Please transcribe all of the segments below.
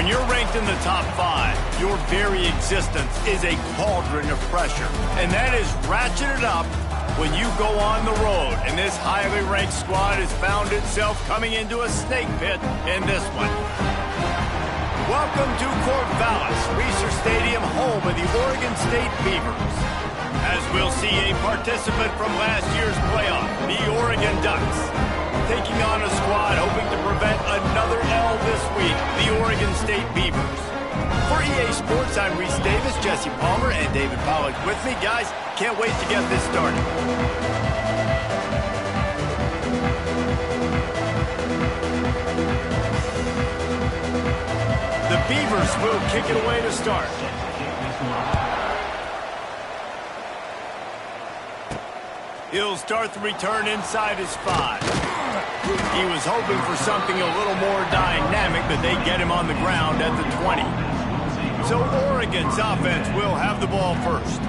When you're ranked in the top 5, your very existence is a cauldron of pressure. And that is ratcheted up when you go on the road. And this highly ranked squad has found itself coming into a snake pit in this one. Welcome to Corvallis, Research Stadium, home of the Oregon State Beavers. As we'll see a participant from last year's playoff, the Oregon Ducks, taking on a squad hoping to prevent another L this week, the Oregon State Beavers. For EA Sports, I'm Reese Davis, Jesse Palmer, and David Pollack with me. Guys, can't wait to get this started. The Beavers will kick it away to start. He'll start the return inside his 5. He was hoping for something a little more dynamic, but they get him on the ground at the 20. So Oregon's offense will have the ball first.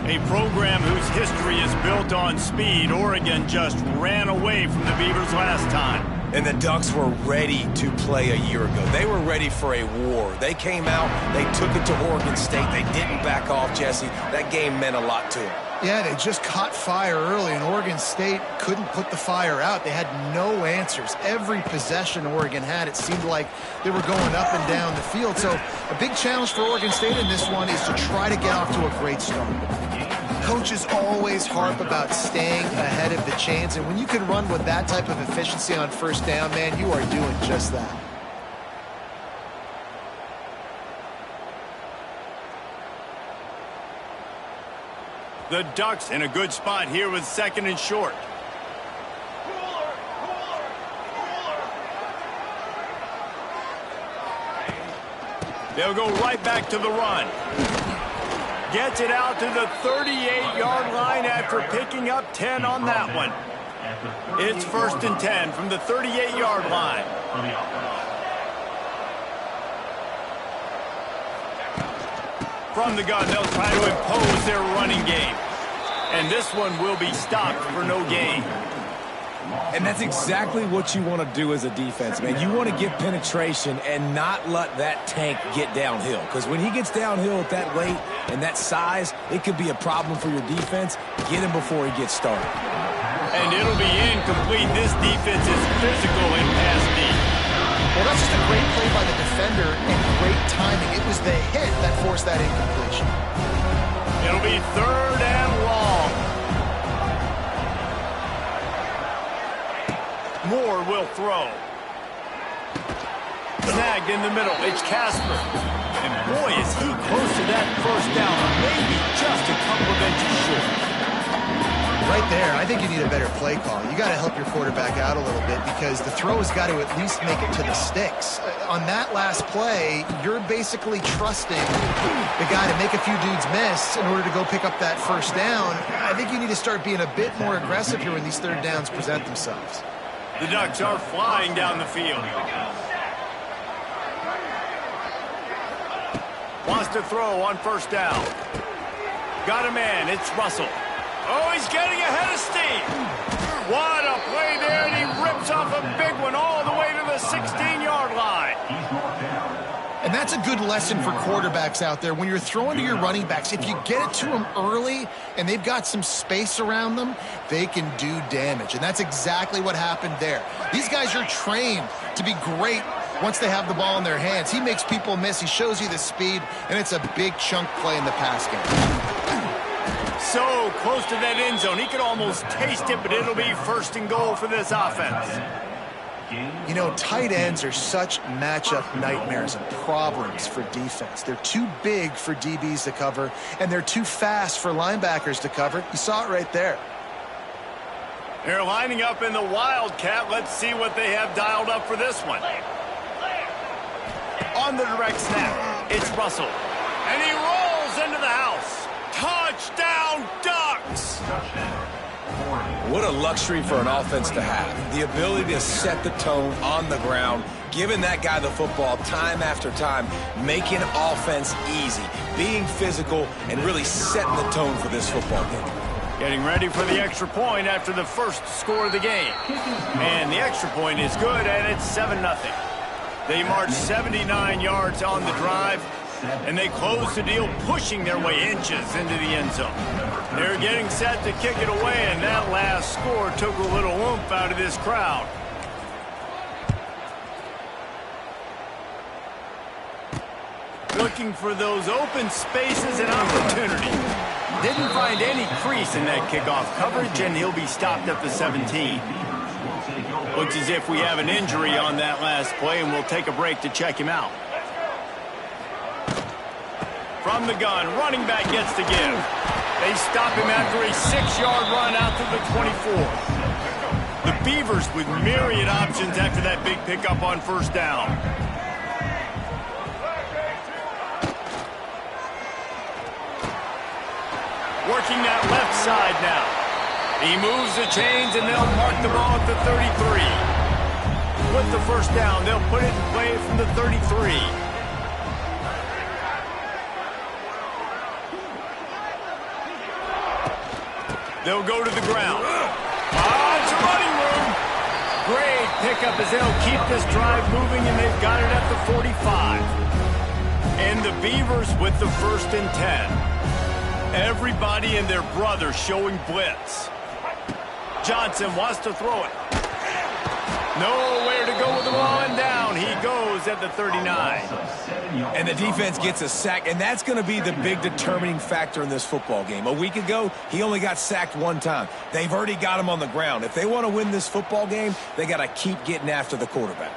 A program whose history is built on speed. Oregon just ran away from the Beavers last time. And the Ducks were ready to play a year ago. They were ready for a war. They came out, they took it to Oregon State. They didn't back off, Jesse. That game meant a lot to them. Yeah, they just caught fire early, and Oregon State couldn't put the fire out. They had no answers. Every possession Oregon had, it seemed like they were going up and down the field. So a big challenge for Oregon State in this one is to try to get off to a great start. Coaches always harp about staying ahead of the chains, and when you can run with that type of efficiency on first down, man, you are doing just that. The Ducks in a good spot here with second and short. They'll go right back to the run. Gets it out to the 38-yard line after picking up 10 on that one. It's 1st and 10 from the 38-yard line. From the gun, they'll try to impose their running game. And this one will be stopped for no gain. And that's exactly what you want to do as a defense, man. You want to get penetration and not let that tank get downhill. Because when he gets downhill at that weight and that size, it could be a problem for your defense. Get him before he gets started. And it'll be incomplete. This defense is physical in pass deep. Well, that's just a great play by the defender and great timing. It was the hit that forced that incompletion. It'll be 3rd and long. Moore will throw. Snagged in the middle. It's Casper. And boy, is he close to that first down. Maybe just a couple of inches short. Right there, I think you need a better play call. You got to help your quarterback out a little bit because the throw has got to at least make it to the sticks. On that last play, you're basically trusting the guy to make a few dudes miss in order to go pick up that first down. I think you need to start being a bit more aggressive here when these third downs present themselves. The Ducks are flying down the field. Wants to throw on first down. Got a man. It's Russell. Oh, he's getting ahead of steam. What a play there, and he rips off a big one all the way to the 16-yard line. And that's a good lesson for quarterbacks out there. When you're throwing to your running backs, if you get it to them early and they've got some space around them, they can do damage. And that's exactly what happened there. These guys are trained to be great once they have the ball in their hands. He makes people miss. He shows you the speed, and it's a big chunk play in the pass game. So close to that end zone. He could almost taste it, but it'll be 1st and goal for this offense. You know, tight ends are such matchup nightmares and problems for defense. They're too big for DBs to cover, and they're too fast for linebackers to cover. You saw it right there. They're lining up in the Wildcat. Let's see what they have dialed up for this one. On the direct snap, it's Russell. And he rolls into the house. Touchdown, Ducks! What a luxury for an offense to have. The ability to set the tone on the ground, giving that guy the football time after time, making offense easy, being physical, and really setting the tone for this football game. Getting ready for the extra point after the first score of the game. And the extra point is good, and it's 7-0. They marched 79 yards on the drive, and they closed the deal, pushing their way inches into the end zone. They're getting set to kick it away, and that last score took a little oomph out of this crowd. Looking for those open spaces and opportunity. Didn't find any crease in that kickoff coverage, and he'll be stopped at the 17. Looks as if we have an injury on that last play, and we'll take a break to check him out. From the gun, running back gets the give. They stop him after a 6-yard run out to the 24. The Beavers with myriad options after that big pickup on first down. Working that left side now. He moves the chains, and they'll mark the ball at the 33. With the first down, they'll put it in play from the 33. They'll go to the ground. It's a running room. Great pickup as they'll keep this drive moving, and they've got it at the 45. And the Beavers with the 1st and 10. Everybody and their brother showing blitz. Johnson wants to throw it. Nowhere to go with the ball, and down he goes at the 39. And the defense gets a sack, and that's going to be the big determining factor in this football game. A week ago, he only got sacked 1 time. They've already got him on the ground. If they want to win this football game, they got to keep getting after the quarterback.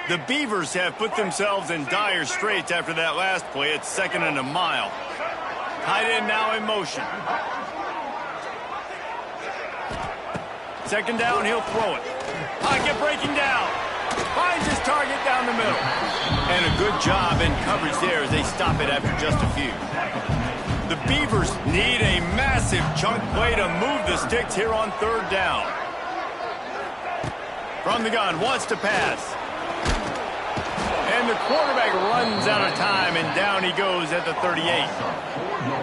The Beavers have put themselves in dire straits after that last play. It's 2nd and a mile. Tight end now in motion. 2nd down, he'll throw it. Pocket breaking down. Finds his target down the middle. And a good job in coverage there as they stop it after just a few. The Beavers need a massive chunk play to move the sticks here on 3rd down. From the gun, wants to pass. And the quarterback runs out of time, and down he goes at the 38.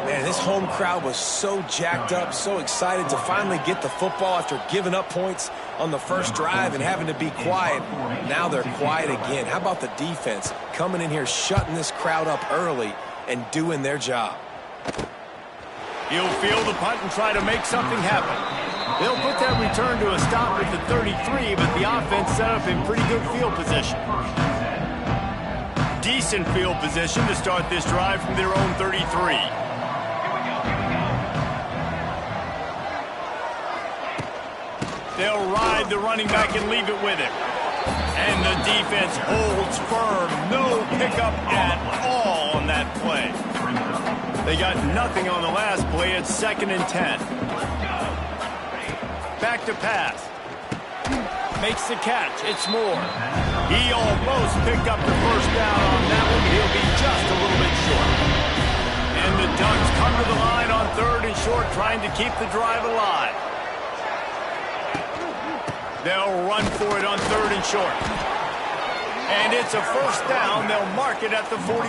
Man, this home crowd was so jacked up, so excited to finally get the football after giving up points on the first drive and having to be quiet. Now they're quiet again. How about the defense coming in here, shutting this crowd up early and doing their job? He'll field the punt and try to make something happen. They'll put that return to a stop at the 33, but the offense set up in pretty good field position. Decent field position to start this drive from their own 33. They'll ride the running back and leave it with him. And the defense holds firm. No pickup at all on that play. They got nothing on the last play. It's 2nd and 10. Back to pass. Makes the catch. It's Moore. He almost picked up the first down on that one. He'll be just a little bit short. And the Ducks come to the line on 3rd and short, trying to keep the drive alive. They'll run for it on 3rd and short. And it's a first down. They'll mark it at the 44.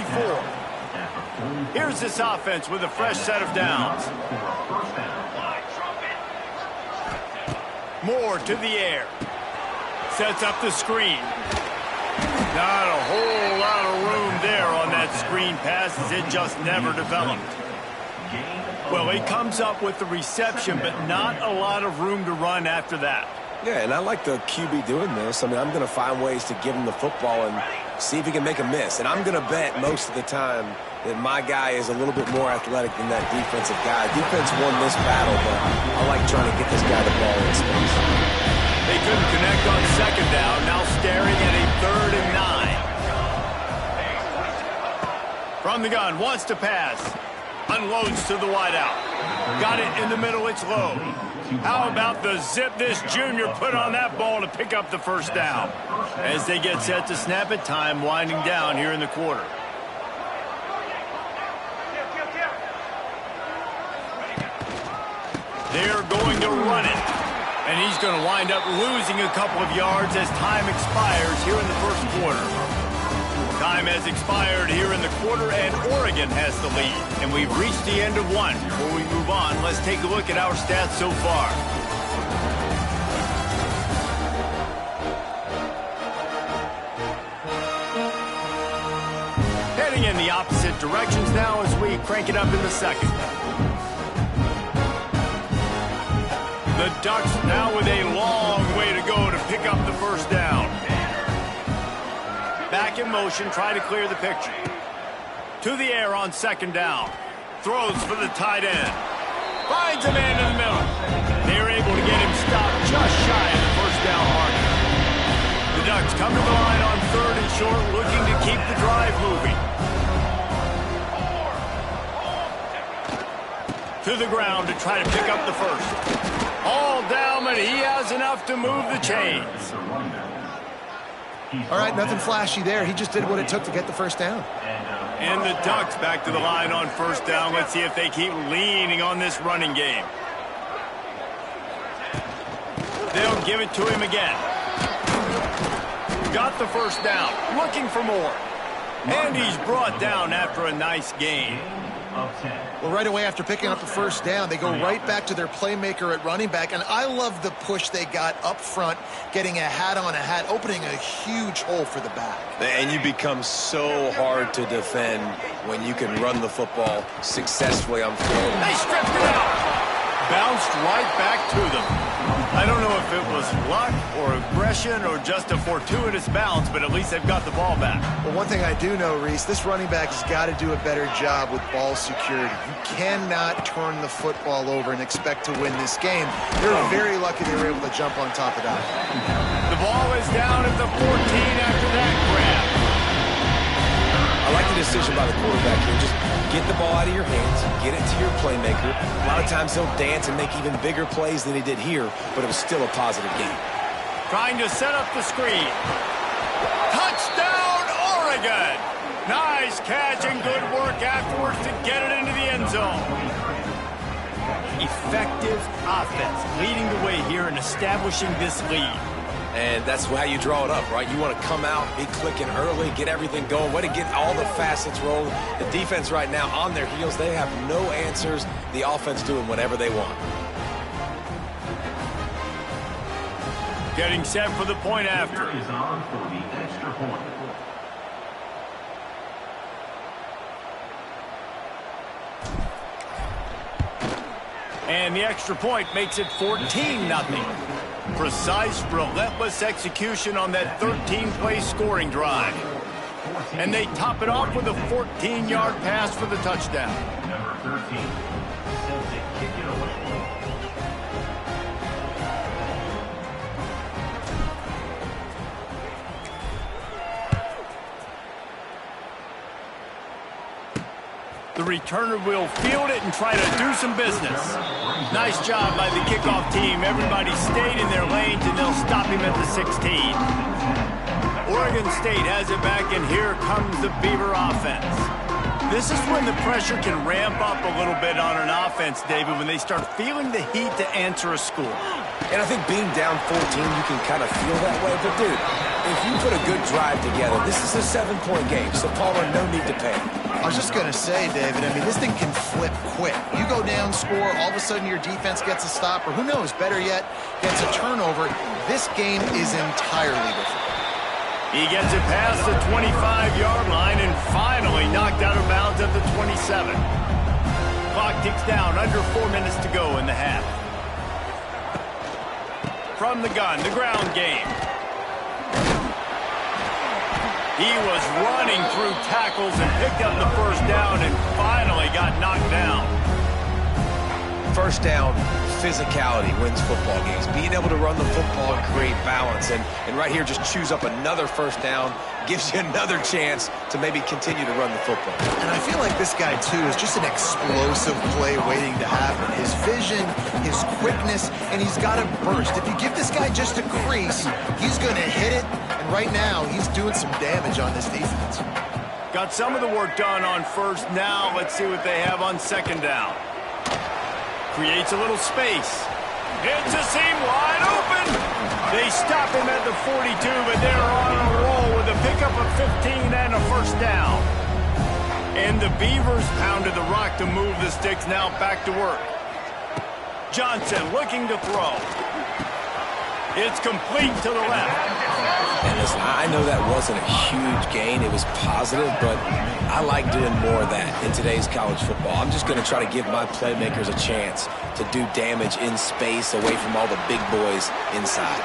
Here's this offense with a fresh set of downs. Moore to the air. Sets up the screen. Not a whole lot of room there on that screen pass as it just never developed. Well, he comes up with the reception, but not a lot of room to run after that. Yeah, and I like the QB doing this. I mean, I'm going to find ways to give him the football and see if he can make a miss. And I'm going to bet most of the time that my guy is a little bit more athletic than that defensive guy. Defense won this battle, but I like trying to get this guy the ball in space. They couldn't connect on 2nd down. Now staring at a 3rd and 9. From the gun, wants to pass. Unloads to the wideout. Got it in the middle. It's low. How about the zip this junior put on that ball to pick up the first down? As they get set to snap it, time winding down here in the quarter. They're going to run it. And he's going to wind up losing a couple of yards as time expires here in the first quarter. Time has expired here in the quarter, and Oregon has the lead. And we've reached the end of one. Before we move on, let's take a look at our stats so far. Heading in the opposite directions now as we crank it up in the second. The Ducks now with a long way to go to pick up the first down. Back in motion, try to clear the picture. To the air on second down. Throws for the tight end. Finds a man in the middle. They're able to get him stopped just shy of the first down marker. The Ducks come to the line on third and short, looking to keep the drive moving. To the ground to try to pick up the first. All down, but he has enough to move the chains. All right, nothing flashy there. He just did what it took to get the first down. And the Ducks back to the line on first down. Let's see if they keep leaning on this running game. They'll give it to him again. Got the first down. Looking for more. And he's brought down after a nice gain. Well, right away after picking up the first down, they go right back to their playmaker at running back. And I love the push they got up front, getting a hat on a hat, opening a huge hole for the back. And you become so hard to defend when you can run the football successfully on field. They stripped it out. Bounced right back to them. I don't know if it was luck or aggression or just a fortuitous bounce, but at least they've got the ball back. Well, one thing I do know, Reese, this running back has got to do a better job with ball security. You cannot turn the football over and expect to win this game. They're very lucky they were able to jump on top of that. The ball is down at the 14 after that grab. I like the decision by the quarterback here. Just get the ball out of your hands, get it to your playmaker. A lot of times he'll dance and make even bigger plays than he did here, but it was still a positive game. Trying to set up the screen. Touchdown, Oregon! Nice catch and good work afterwards to get it into the end zone. Effective offense leading the way here and establishing this lead. And that's how you draw it up, right? You want to come out, be clicking early, get everything going, way to get all the facets rolling. The defense right now on their heels, they have no answers. The offense doing whatever they want. Getting set for the point after. Is on for the extra point. And the extra point makes it 14-0. Precise, relentless execution on that 13-play scoring drive. And they top it off with a 14-yard pass for the touchdown. Number 13 sends it kicking away. The returner will field it and try to do some business. Nice job by the kickoff team. Everybody stayed in their lanes, and they'll stop him at the 16. Oregon State has it back, and here comes the Beaver offense. This is when the pressure can ramp up a little bit on an offense, David, when they start feeling the heat to answer a score. And I think being down 14, you can kind of feel that way. But, dude, if you put a good drive together, this is a 7-point game, so Palmer, no need to panic. I was just going to say, David, I mean, this thing can flip quick. You go down, score, all of a sudden your defense gets a stop, or who knows, better yet, gets a turnover. This game is entirely different. He gets it past the 25-yard line and finally knocked out of bounds at the 27. Clock ticks down, under 4 minutes to go in the half. From the gun, the ground game. He was running through tackles and picked up the first down and finally got knocked down. First down, physicality wins football games. Being able to run the football and create balance. And right here, just choose up another first down, gives you another chance to maybe continue to run the football. And I feel like this guy, too, is just an explosive play waiting to happen. His vision, his quickness, and he's got a burst. If you give this guy just a crease, he's going to hit it. And right now, he's doing some damage on this defense. Got some of the work done on first. Now let's see what they have on second down. Creates a little space. It's a seam wide open. They stop him at the 42, but they're on a roll with a pickup of 15 and a first down. And the Beavers pounded the rock to move the sticks. Now back to work. Johnson looking to throw. It's complete to the left. And listen, I know that wasn't a huge gain. It was positive, but I like doing more of that in today's college football. I'm just going to try to give my playmakers a chance to do damage in space away from all the big boys inside.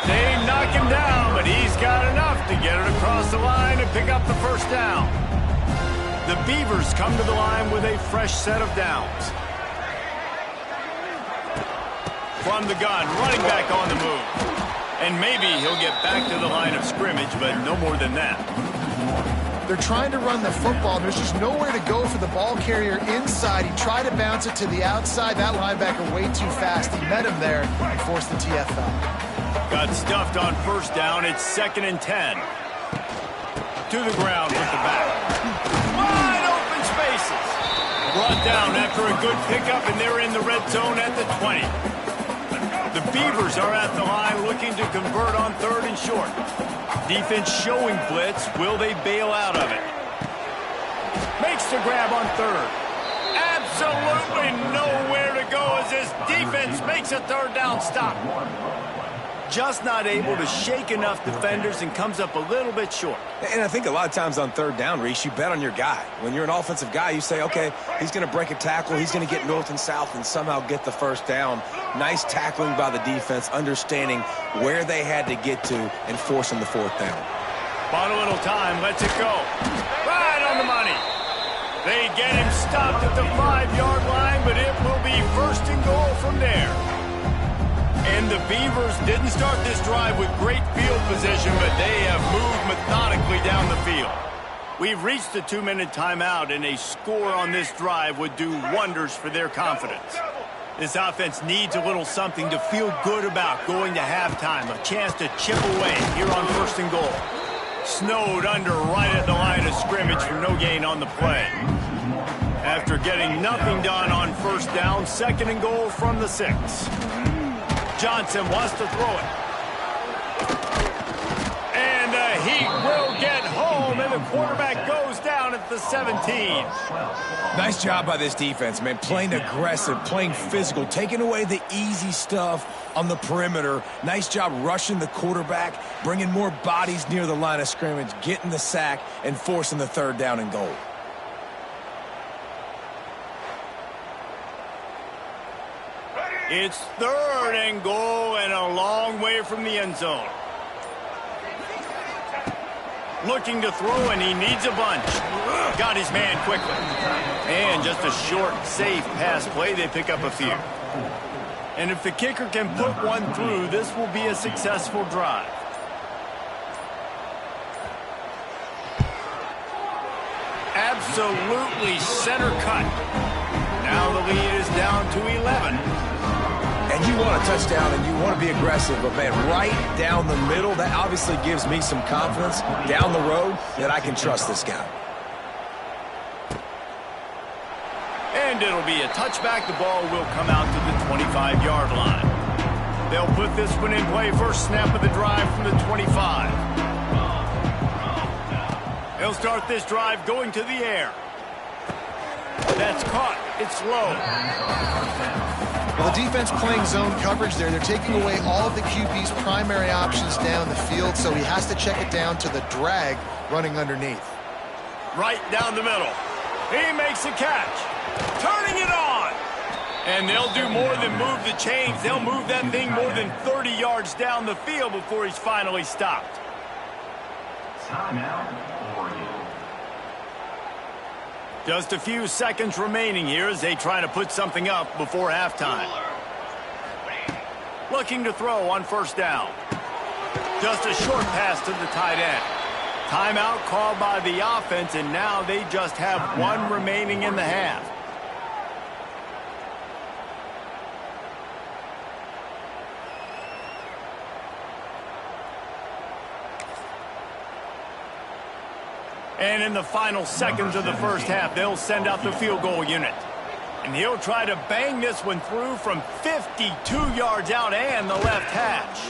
They knock him down, but he's got enough to get it across the line and pick up the first down. The Beavers come to the line with a fresh set of downs. From the gun, running back on the move. And maybe he'll get back to the line of scrimmage, but no more than that. They're trying to run the football. There's just nowhere to go for the ball carrier inside. He tried to bounce it to the outside. That linebacker way too fast. He met him there and forced the TFL. Got stuffed on first down. It's 2nd and 10. To the ground with the back. Wide open spaces. Brought down after a good pickup, and they're in the red zone at the 20. The Beavers are at the line looking to convert on 3rd and short. Defense showing blitz. Will they bail out of it? Makes the grab on 3rd. Absolutely nowhere to go as this defense makes a 3rd down stop. Just not able to shake enough defenders and comes up a little bit short. And I think a lot of times on 3rd down, Reese, you bet on your guy. When you're an offensive guy, you say, okay, he's going to break a tackle, he's going to get north and south and somehow get the first down. Nice tackling by the defense, understanding where they had to get to and forcing the 4th down. Bought a little time, lets it go. Right on the money. They get him stopped at the 5-yard line, but it will be 1st and goal from there. And the Beavers didn't start this drive with great field position, but they have moved methodically down the field. We've reached the 2-minute timeout, and a score on this drive would do wonders for their confidence. This offense needs a little something to feel good about going to halftime, a chance to chip away here on 1st and goal. Snowed under right at the line of scrimmage for no gain on the play. After getting nothing done on 1st down, 2nd and goal from the 6. Johnson wants to throw it. And the Heat will get home, and the quarterback goes down at the 17. Nice job by this defense, man. Playing aggressive, playing physical, taking away the easy stuff on the perimeter. Nice job rushing the quarterback, bringing more bodies near the line of scrimmage, getting the sack, and forcing the 3rd down and goal. It's 3rd and goal and a long way from the end zone. Looking to throw, and he needs a bunch. Got his man quickly. And just a short, safe pass play. They pick up a few. And if the kicker can put one through, this will be a successful drive. Absolutely center cut. Now the lead is down to 11. And you want a touchdown and you want to be aggressive, but man, right down the middle, that obviously gives me some confidence down the road that I can trust this guy. And it'll be a touchback. The ball will come out to the 25-yard line. They'll put this one in play. First snap of the drive from the 25. They'll start this drive going to the air. That's caught. It's low. Well, the defense playing zone coverage there. They're taking away all of the QB's primary options down the field, so he has to check it down to the drag running underneath. Right down the middle. He makes a catch. Turning it on. And they'll do more than move the chains. They'll move that thing more than 30 yards down the field before he's finally stopped. Timeout, Oregon. Just a few seconds remaining here as they try to put something up before halftime. Looking to throw on 1st down. Just a short pass to the tight end. Timeout called by the offense, and now they just have one remaining in the half. And in the final seconds of the first half, they'll send out the field goal unit. And he'll try to bang this one through from 52 yards out and the left hash.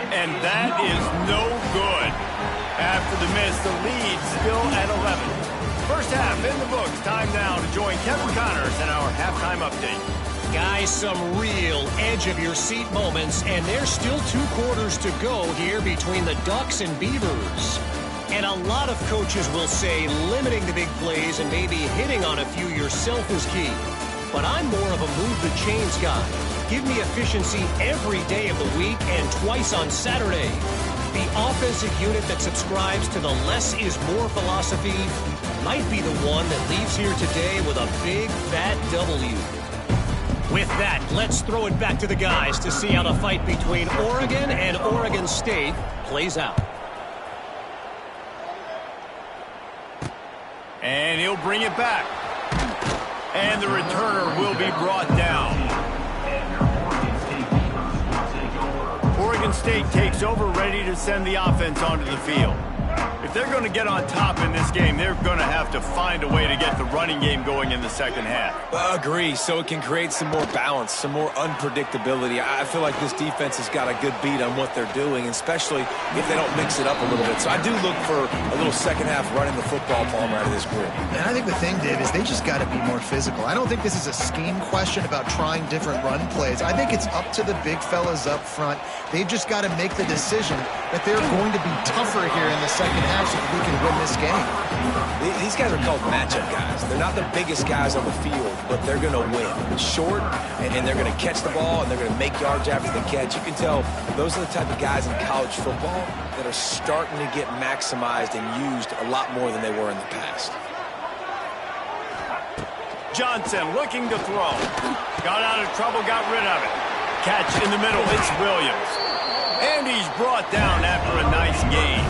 And that is no good. After the miss, the lead still at 11. First half in the books. Time now to join Kevin Connors in our halftime update. Guys, some real edge-of-your-seat moments, and there's still 2 quarters to go here between the Ducks and Beavers. And a lot of coaches will say limiting the big plays and maybe hitting on a few yourself is key. But I'm more of a move-the-chains guy. Give me efficiency every day of the week and twice on Saturday. The offensive unit that subscribes to the less is more philosophy might be the one that leaves here today with a big, fat W. With that, let's throw it back to the guys to see how the fight between Oregon and Oregon State plays out. And he'll bring it back. And the returner will be brought down. Oregon State takes over, ready to send the offense onto the field. If they're going to get on top in this game, they're going to have to find a way to get the running game going in the second half. Agree, so it can create some more balance, some more unpredictability. I feel like this defense has got a good beat on what they're doing, especially if they don't mix it up a little bit. So I do look for a little second half running the football Palmer out of this group. And I think the thing, Dave, is they just got to be more physical. I don't think this is a scheme question about trying different run plays. I think it's up to the big fellas up front. They've just got to make the decision that they're going to be tougher here in the second half so that we can win this game. These guys are called matchup guys. They're not the biggest guys on the field, but they're going to win. Short, and they're going to catch the ball, and they're going to make yards after the catch. You can tell those are the type of guys in college football that are starting to get maximized and used a lot more than they were in the past. Johnson looking to throw. Got out of trouble, got rid of it. Catch in the middle, it's Williams. And he's brought down after a nice gain.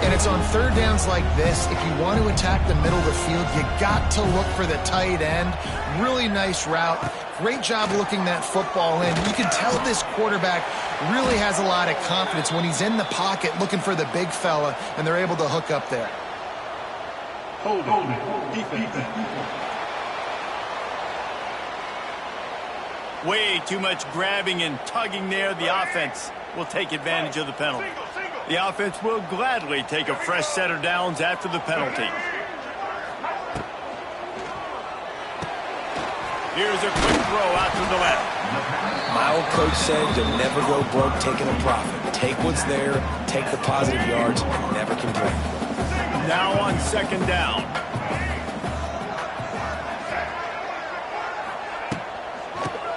And it's on third downs like this. If you want to attack the middle of the field, you got to look for the tight end. Really nice route. Great job looking that football in. You can tell this quarterback really has a lot of confidence when he's in the pocket looking for the big fella, and they're able to hook up there. Hold it. Defense. Way too much grabbing and tugging there. The offense will take advantage of the penalty. The offense will gladly take a fresh set of downs after the penalty. Here's a quick throw out to the left. My old coach said you'll never go broke taking a profit. Take what's there, take the positive yards, never complain. Now on second down.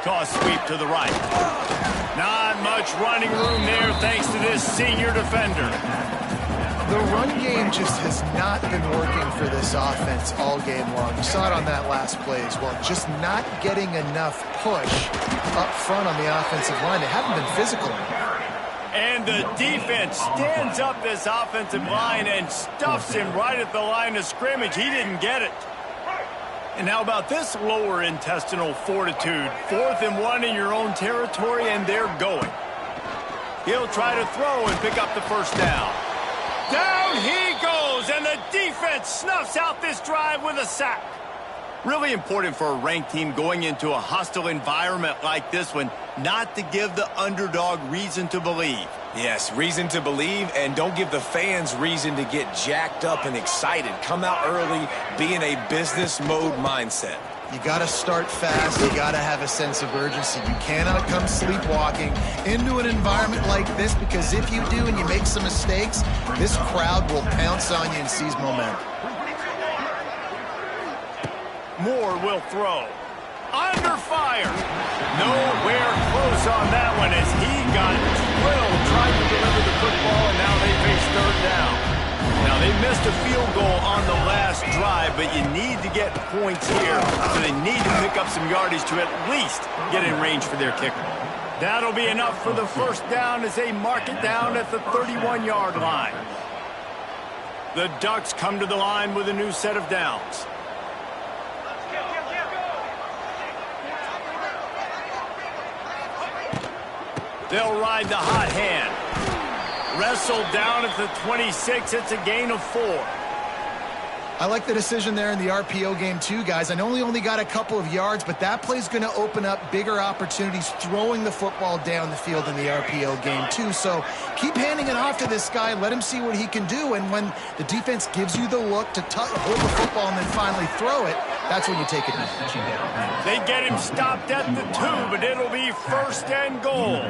Toss sweep to the right. Not much running room there thanks to this senior defender. The run game just has not been working for this offense all game long. You saw it on that last play as well. Just not getting enough push up front on the offensive line. They haven't been physical. And the defense stands up this offensive line and stuffs him right at the line of scrimmage. He didn't get it. And how about this lower intestinal fortitude? 4th and 1 in your own territory, and they're going. He'll try to throw and pick up the first down. Down he goes, and the defense snuffs out this drive with a sack. Really important for a ranked team going into a hostile environment like this one, not to give the underdog reason to believe. Yes, reason to believe, and don't give the fans reason to get jacked up and excited. Come out early, be in a business mode mindset. You got to start fast. You got to have a sense of urgency. You cannot come sleepwalking into an environment like this, because if you do and you make some mistakes, this crowd will pounce on you and seize momentum. Moore will throw. Under fire. Nowhere close on that one as he got drilled trying to deliver the football, and now they face third down. Now, they missed a field goal on the last drive, but you need to get points here, so they need to pick up some yardage to at least get in range for their kicker. That'll be enough for the first down as they mark it down at the 31-yard line. The Ducks come to the line with a new set of downs. They'll ride the hot hand. Wrestled down at the 26. It's a gain of 4. I like the decision there in the RPO game too, guys. I know he only got a couple of yards, but that play's going to open up bigger opportunities throwing the football down the field in the RPO game too. So keep handing it off to this guy. Let him see what he can do. And when the defense gives you the look to hold the football and then finally throw it, that's when you take it. They get him stopped at the 2, but it'll be 1st and goal.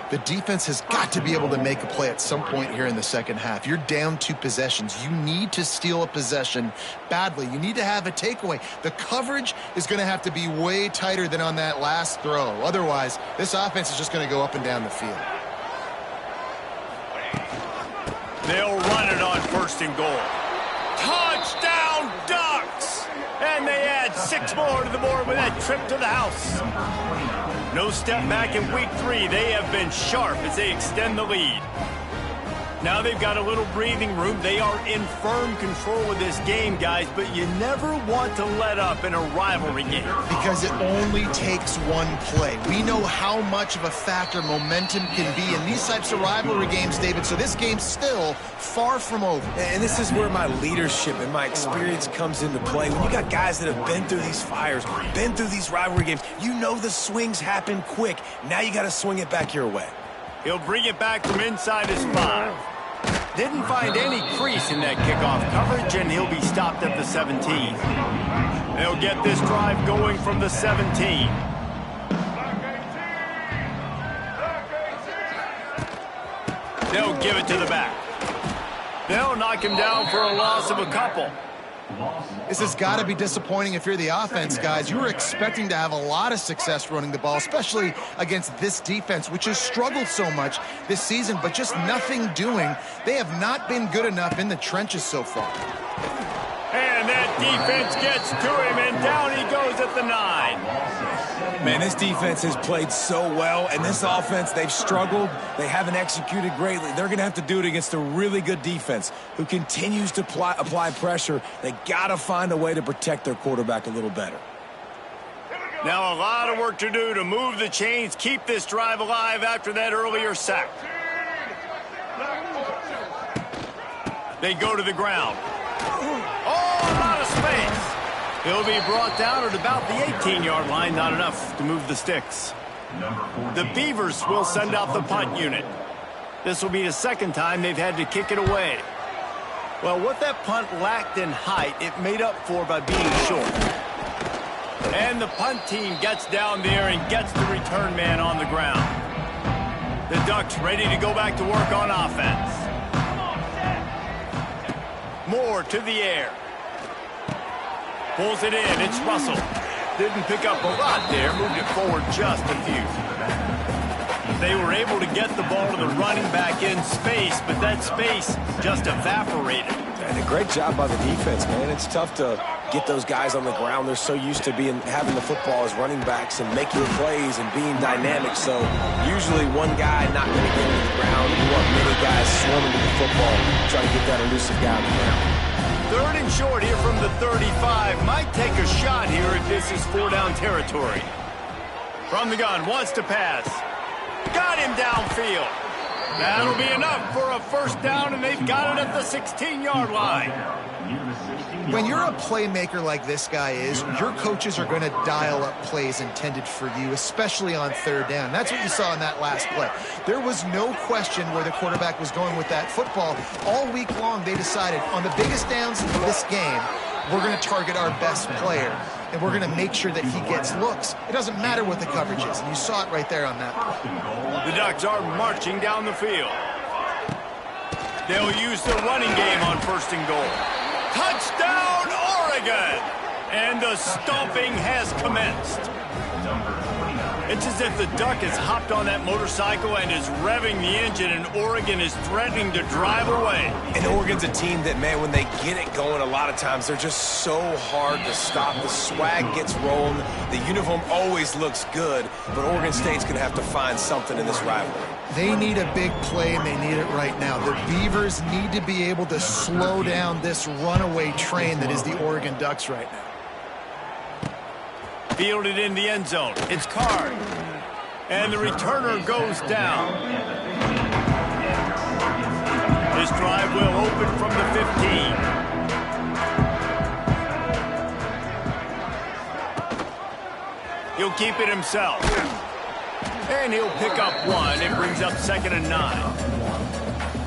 The defense has got to be able to make a play at some point here in the second half. You're down 2 possessions. You need to steal a possession badly. You need to have a takeaway. The coverage is going to have to be way tighter than on that last throw. Otherwise, this offense is just going to go up and down the field. They'll run it on 1st and goal. Touchdown, Ducks! And they add 6 more to the board with that trip to the house. No step back in week 3. They have been sharp as they extend the lead. Now they've got a little breathing room. They are in firm control of this game, guys, but you never want to let up in a rivalry game. Because it only takes one play. We know how much of a factor momentum can be in these types of rivalry games, David, so this game's still far from over. And this is where my leadership and my experience comes into play. When you got guys that have been through these fires, been through these rivalry games, you know the swings happen quick. Now you got to swing it back your way. He'll bring it back from inside his 5. Didn't find any crease in that kickoff coverage, and he'll be stopped at the 17. They'll get this drive going from the 17. They'll give it to the back. They'll knock him down for a loss of a couple. This has got to be disappointing if you're the offense, guys. You were expecting to have a lot of success running the ball, especially against this defense, which has struggled so much this season, but just nothing doing. They have not been good enough in the trenches so far. And that defense gets to him, and down he goes at the 9. Man, this defense has played so well, and this offense, they've struggled. They haven't executed greatly. They're going to have to do it against a really good defense who continues to apply pressure. They got to find a way to protect their quarterback a little better. Now a lot of work to do to move the chains, keep this drive alive after that earlier sack. They go to the ground. Oh, a lot of space. He'll be brought down at about the 18-yard line, not enough to move the sticks. The Beavers will send out the punt unit. This will be the 2nd time they've had to kick it away. Well, what that punt lacked in height, it made up for by being short. And the punt team gets down there and gets the return man on the ground. The Ducks ready to go back to work on offense. Moore to the air. Pulls it in. It's Russell. Didn't pick up a lot there. Moved it forward just a few. They were able to get the ball to the running back in space, but that space just evaporated. And a great job by the defense, man. It's tough to get those guys on the ground. They're so used to having the football as running backs and making plays and being dynamic. So usually one guy not going to get to the ground. You want many guys swarming to the football, trying to get that elusive guy on the ground. 3rd and short here from the 35. Might take a shot here if this is 4-down territory. From the gun, wants to pass. Got him downfield. That'll be enough for a 1st down, and they've got it at the 16-yard line. When you're a playmaker like this guy is, your coaches are going to dial up plays intended for you, especially on 3rd down. That's what you saw in that last play. There was no question where the quarterback was going with that football. All week long, they decided on the biggest downs of this game, we're going to target our best player, and we're going to make sure that he gets looks. It doesn't matter what the coverage is, and you saw it right there on that play. The Ducks are marching down the field. They'll use the running game on 1st and goal. Touchdown, Oregon! And the stomping has commenced. It's as if the Duck has hopped on that motorcycle and is revving the engine, and Oregon is threatening to drive away. And Oregon's a team that, man, when they get it going, a lot of times they're just so hard to stop. The swag gets rolling. The uniform always looks good, but Oregon State's going to have to find something in this rivalry. They need a big play, and they need it right now. The Beavers need to be able to slow down this runaway train that is the Oregon Ducks right now. Fielded in the end zone. It's Card. And the returner goes down. This drive will open from the 15. He'll keep it himself. And he'll pick up one. It brings up 2nd and 9.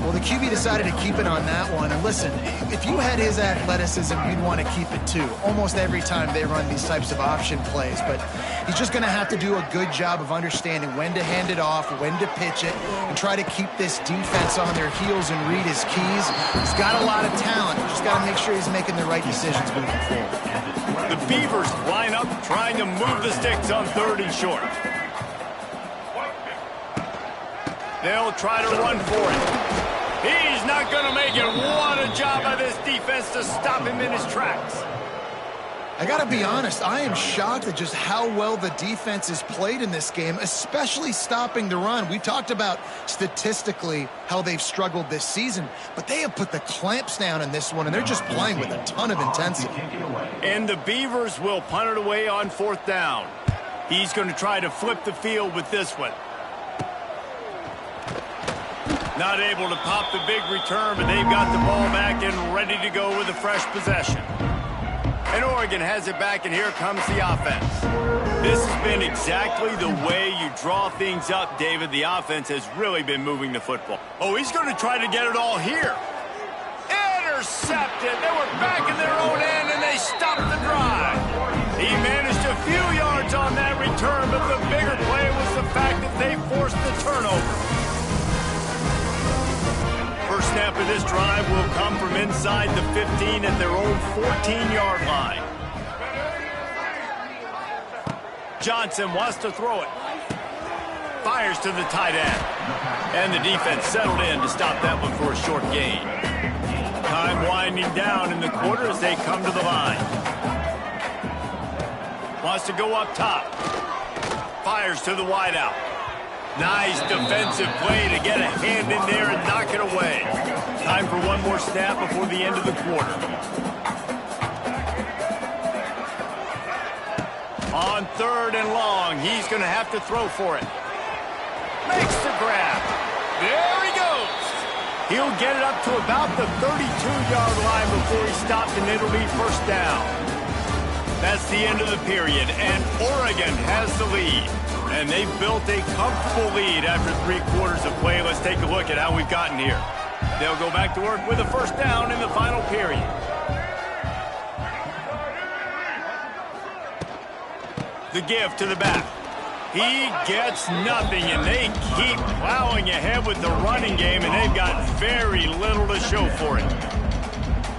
Well, the QB decided to keep it on that one. And listen, if you had his athleticism, you'd want to keep it too. Almost every time they run these types of option plays. But he's just going to have to do a good job of understanding when to hand it off, when to pitch it, and try to keep this defense on their heels and read his keys. He's got a lot of talent. Just got to make sure he's making the right decisions moving forward. The Beavers line up trying to move the sticks on 3rd and short. They'll try to run for it. He's not going to make it. What a job by this defense to stop him in his tracks. I got to be honest, I am shocked at just how well the defense has played in this game, especially stopping the run. We talked about statistically how they've struggled this season, but they have put the clamps down in this one, and they're just playing with a ton of intensity. And the Beavers will punt it away on 4th down. He's going to try to flip the field with this one. Not able to pop the big return, but they've got the ball back and ready to go with a fresh possession. And Oregon has it back, and here comes the offense. This has been exactly the way you draw things up, David. The offense has really been moving the football. Oh, he's going to try to get it all here. Intercepted. They were back in their own end, and they stopped the drive. He managed a few yards on that return, but the bigger play was the fact that they forced the turnover. First snap of this drive will come from inside the 15 at their own 14-yard line. Johnson wants to throw it. Fires to the tight end. And the defense settled in to stop that one for a short gain. Time winding down in the quarter as they come to the line. Wants to go up top. Fires to the wideout. Nice defensive play to get a hand in there and knock it away. Time for one more snap before the end of the quarter. On 3rd and long, he's going to have to throw for it. Makes the grab. There he goes. He'll get it up to about the 32-yard line before he stopped, and it'll be 1st down. That's the end of the period, and Oregon has the lead. And they've built a comfortable lead after 3 quarters of play. Let's take a look at how we've gotten here. They'll go back to work with a 1st down in the final period. The give to the back. He gets nothing, and they keep plowing ahead with the running game, and they've got very little to show for it.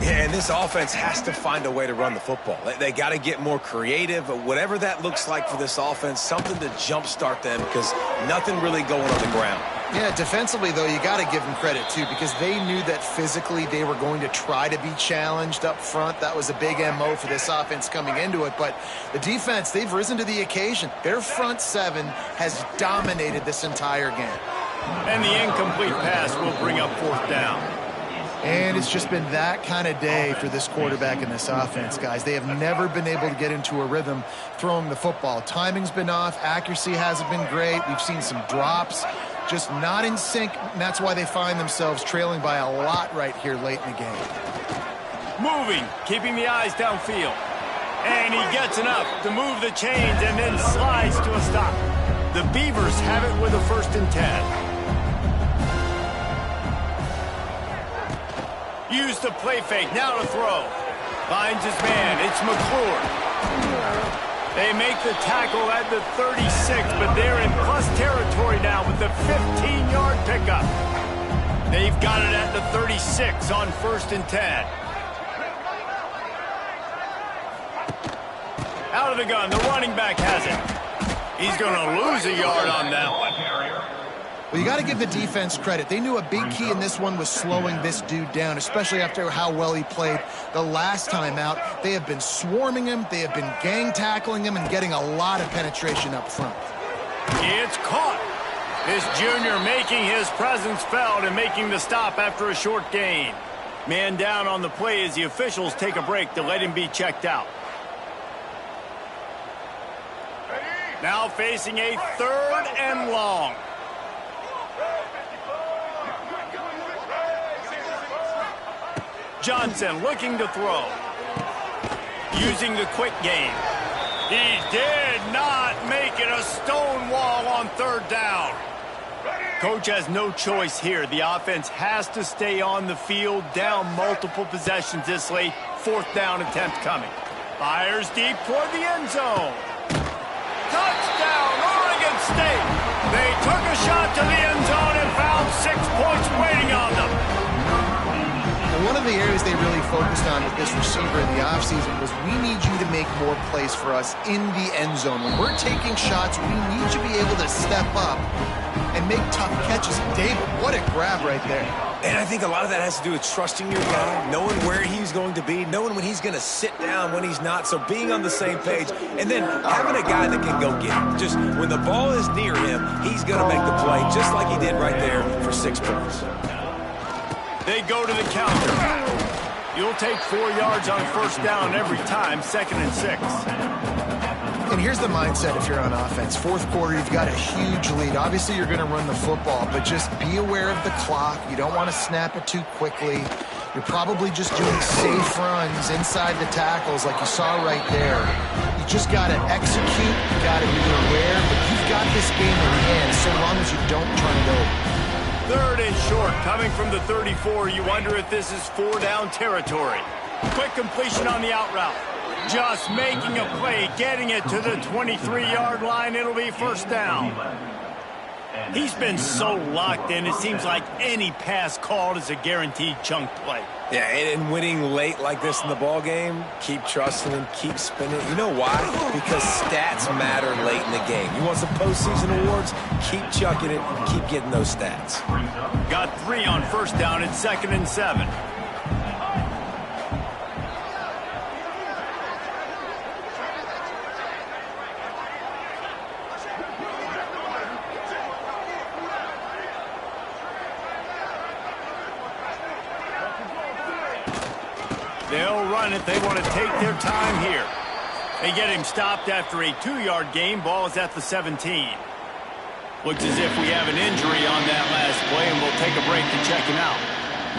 Yeah, and this offense has to find a way to run the football. They got to get more creative, whatever that looks like for this offense, something to jumpstart them because nothing really going on the ground. Yeah, defensively, though, you got to give them credit, too, because they knew that physically they were going to try to be challenged up front. That was a big MO for this offense coming into it. But the defense, they've risen to the occasion. Their front 7 has dominated this entire game. And the incomplete pass will bring up 4th down. And it's just been that kind of day for this quarterback in this offense, guys. They have never been able to get into a rhythm throwing the football. Timing's been off. Accuracy hasn't been great. We've seen some drops. Just not in sync, and that's why they find themselves trailing by a lot right here late in the game. Moving, keeping the eyes downfield. And he gets enough to move the chains and then slides to a stop. The Beavers have it with a 1st and 10. Use the play fake, now to throw. Finds his man, it's McClure. They make the tackle at the 36, but they're in plus territory now with the 15-yard pickup. They've got it at the 36 on 1st and 10. Out of the gun, the running back has it. He's going to lose a yard on that one. Well, you got to give the defense credit. They knew a big key in this one was slowing this dude down, especially after how well he played the last time out. They have been swarming him. They have been gang tackling him and getting a lot of penetration up front. It's caught. This junior making his presence felt and making the stop after a short gain. Man down on the play as the officials take a break to let him be checked out. Now facing a 3rd and long. Johnson looking to throw. Using the quick game. He did not a stone wall on third down. Coach has no choice here. The offense has to stay on the field, down multiple possessions this late. Fourth down attempt coming. Fires deep toward the end zone. Touchdown, Oregon State. They took a shot to the end zone and found 6 points waiting on them. And one of the areas they really focused on with this receiver in the offseason was we need you to make more plays for us in the end zone. When we're taking shots, we need you to be able to step up and make tough catches. David, what a grab right there. And I think a lot of that has to do with trusting your guy, knowing where he's going to be, knowing when he's going to sit down, when he's not, so being on the same page, and then having a guy that can go get it. Just when the ball is near him, he's going to make the play, just like he did right there for 6 points. They go to the counter. You'll take 4 yards on first down every time, 2nd and 6. And here's the mindset if you're on offense. Fourth quarter, you've got a huge lead. Obviously, you're going to run the football, but just be aware of the clock. You don't want to snap it too quickly. You're probably just doing safe runs inside the tackles like you saw right there. You just got to execute. You got to be aware, but you've got this game in hand so long as you don't turn it over. Third and short, coming from the 34. You wonder if this is 4-down territory. Quick completion on the out route. Just making a play, getting it to the 23-yard line. It'll be first down. He's been so locked in, it seems like any pass called is a guaranteed chunk play. Yeah, and winning late like this in the ball game, keep trusting him, keep spinning. You know why? Because stats matter late in the game. You want some postseason awards? Keep chucking it, keep getting those stats. Got 3 on first down at 2nd and 7. They'll run it. They want to take their time here. They get him stopped after a 2-yard gain. Ball is at the 17. Looks as if we have an injury on that last play, and we'll take a break to check him out.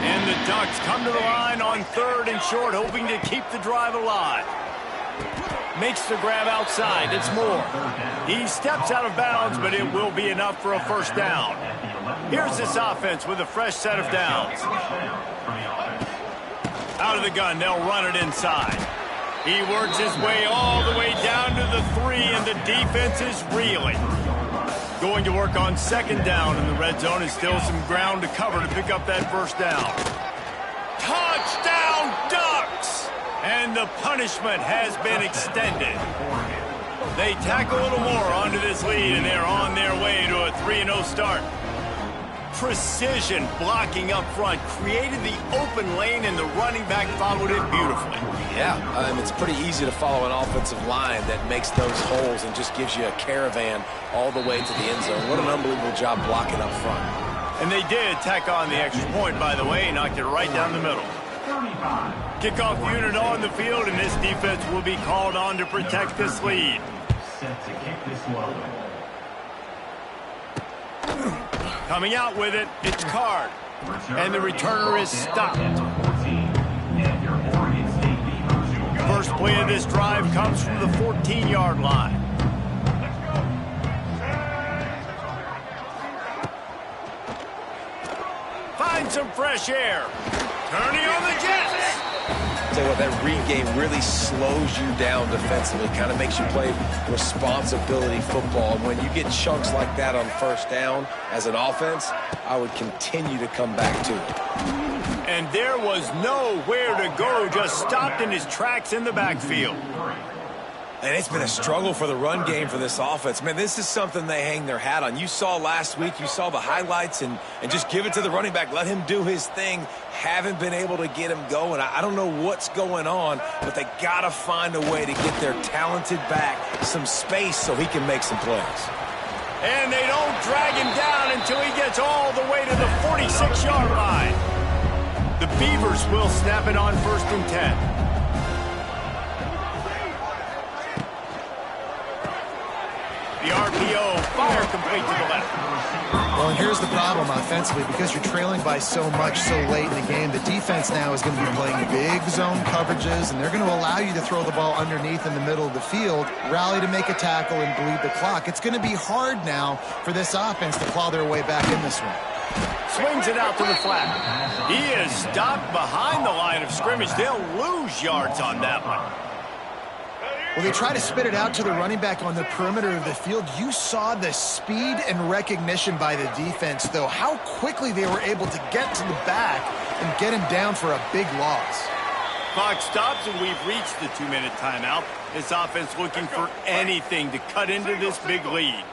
And the Ducks come to the line on 3rd and short, hoping to keep the drive alive. Makes the grab outside. It's Moore. He steps out of bounds, but it will be enough for a first down. Here's this offense with a fresh set of downs. Out of the gun, they'll run it inside. He works his way all the way down to the 3, and the defense is reeling. Going to work on 2nd down in the red zone, is still some ground to cover to pick up that first down. Touchdown, Ducks! And the punishment has been extended. They tack a little more onto this lead, and they're on their way to a 3-0 start. Precision blocking up front created the open lane, and the running back followed it beautifully. Yeah, it's pretty easy to follow an offensive line that makes those holes and just gives you a caravan all the way to the end zone. What an unbelievable job blocking up front. And they did tack on the extra point, by the way, knocked it right down the middle. Kickoff unit on the field, and this defense will be called on to protect this lead. Set to kick this one. Coming out with it, it's Card. And the returner is stopped. First play of this drive comes from the 14-yard line. Find some fresh air. Turning on the Jets. Tell you what, that read game really slows you down defensively, kind of makes you play responsibility football. And when you get chunks like that on first down as an offense, I would continue to come back to it. And there was nowhere to go, just stopped in his tracks in the backfield. And it's been a struggle for the run game for this offense. Man, this is something they hang their hat on. You saw last week, you saw the highlights, and just give it to the running back. Let him do his thing. Haven't been able to get him going. I don't know what's going on, but they got to find a way to get their talented back some space so he can make some plays. And they don't drag him down until he gets all the way to the 46-yard line. The Beavers will snap it on 1st and 10. The RPO, fire complete to the left. Well, and here's the problem offensively. Because you're trailing by so much so late in the game, the defense now is going to be playing big zone coverages, and they're going to allow you to throw the ball underneath in the middle of the field, rally to make a tackle, and bleed the clock. It's going to be hard now for this offense to claw their way back in this one. Swings it out to the flat. He is stopped behind the line of scrimmage. They'll lose yards on that one. Well, they try to spit it out to the running back on the perimeter of the field. You saw the speed and recognition by the defense, though, how quickly they were able to get to the back and get him down for a big loss. Clock stops, and we've reached the 2-minute timeout. This offense looking for anything to cut into this big lead.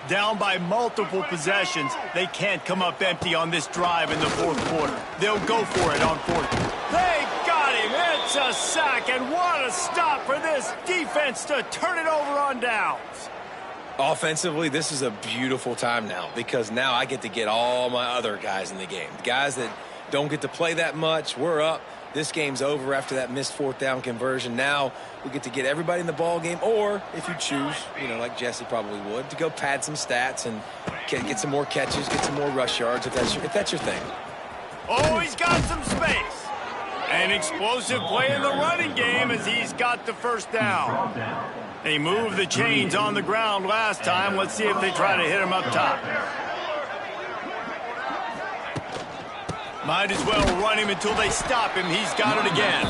Down by multiple possessions, they can't come up empty on this drive in the fourth quarter. They'll go for it on fourth. They got him. It's a sack, and what a stop for this defense to turn it over on downs. Offensively, this is a beautiful time now because now I get to get all my other guys in the game. The guys that don't get to play that much, we're up. This game's over after that missed fourth down conversion. Now we get to get everybody in the ball game, or if you choose, like Jesse probably would, to go pad some stats and get some more catches, get some more rush yards if that's your thing. Oh, he's got some space. An explosive play in the running game as he's got the first down. They moved the chains on the ground last time. Let's see if they try to hit him up top. Might as well run him until they stop him. He's got it again.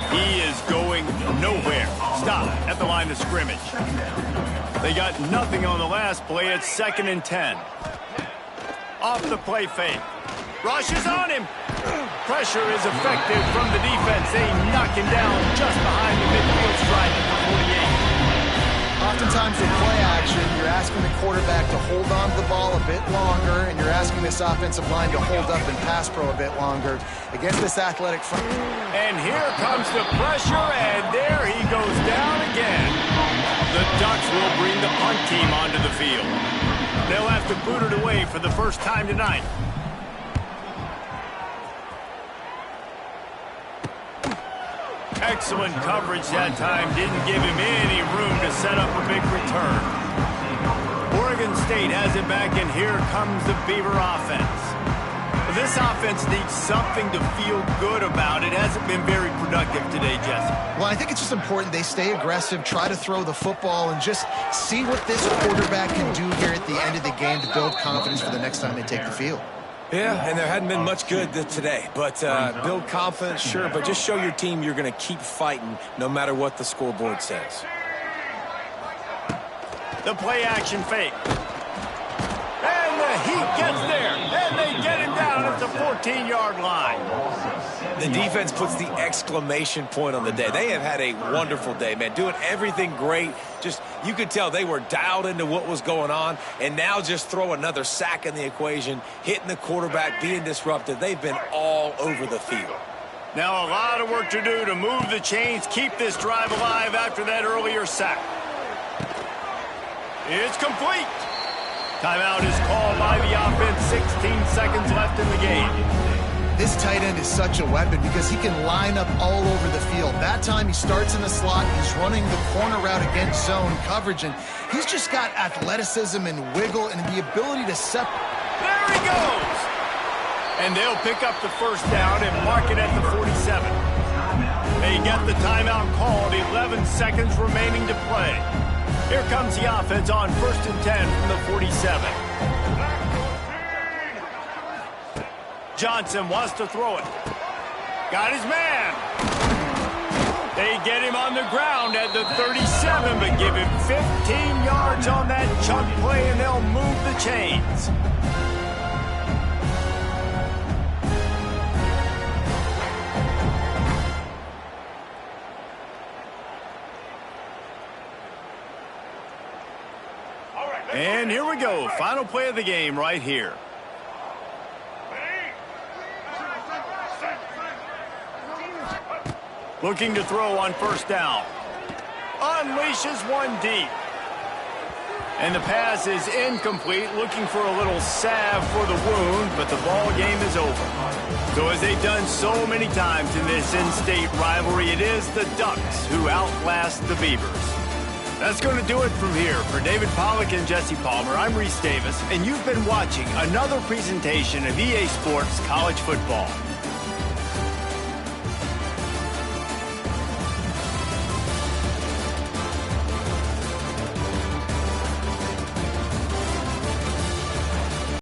He is going nowhere. Stop at the line of scrimmage. They got nothing on the last play. It's 2nd and 10. Off the play fake. Rushes on him. Pressure is effective from the defense. They knock him down just behind the midfield stripe at the 48. Oftentimes with play action, you're asking the quarterback to hold on to the ball a bit longer, and you're asking this offensive line to hold up and pass pro a bit longer against this athletic front. And here comes the pressure, and there he goes down again. The Ducks will bring the punt team onto the field. They'll have to boot it away for the first time tonight. Excellent coverage that time. Didn't give him any room to set up a big return. Oregon State has it back, and here comes the Beaver offense. This offense needs something to feel good about. It hasn't been very productive today, Jesse. Well, I think it's just important they stay aggressive, try to throw the football, and just see what this quarterback can do here at the end of the game to build confidence for the next time they take the field. Yeah, and there hadn't been much good today. But build confidence, sure, but just show your team you're going to keep fighting no matter what the scoreboard says. The play-action fake. And the Heat gets there, and they get him down at the 14-yard line. The defense puts the exclamation point on the day. They have had a wonderful day, man, doing everything great. Just, you could tell they were dialed into what was going on, and now just throw another sack in the equation, hitting the quarterback, being disruptive. They've been all over the field. Now a lot of work to do to move the chains, keep this drive alive after that earlier sack. It's complete. Timeout is called by the offense. 16 seconds left in the game. This tight end is such a weapon because he can line up all over the field. That time he starts in the slot, he's running the corner route against zone coverage, and he's just got athleticism and wiggle and the ability to separate. There he goes! And they'll pick up the first down and mark it at the 47. They get the timeout called, 11 seconds remaining to play. Here comes the offense on 1st and 10 from the 47. Johnson wants to throw it. Got his man. They get him on the ground at the 37, but give him 15 yards on that chunk play, and they'll move the chains. And here we go. Final play of the game right here. Looking to throw on 1st down. Unleashes one deep. And the pass is incomplete. Looking for a little salve for the wound, but the ball game is over. So as they've done so many times in this in-state rivalry, it is the Ducks who outlast the Beavers. That's going to do it from here. For David Pollack and Jesse Palmer, I'm Reese Davis, and you've been watching another presentation of EA Sports College Football.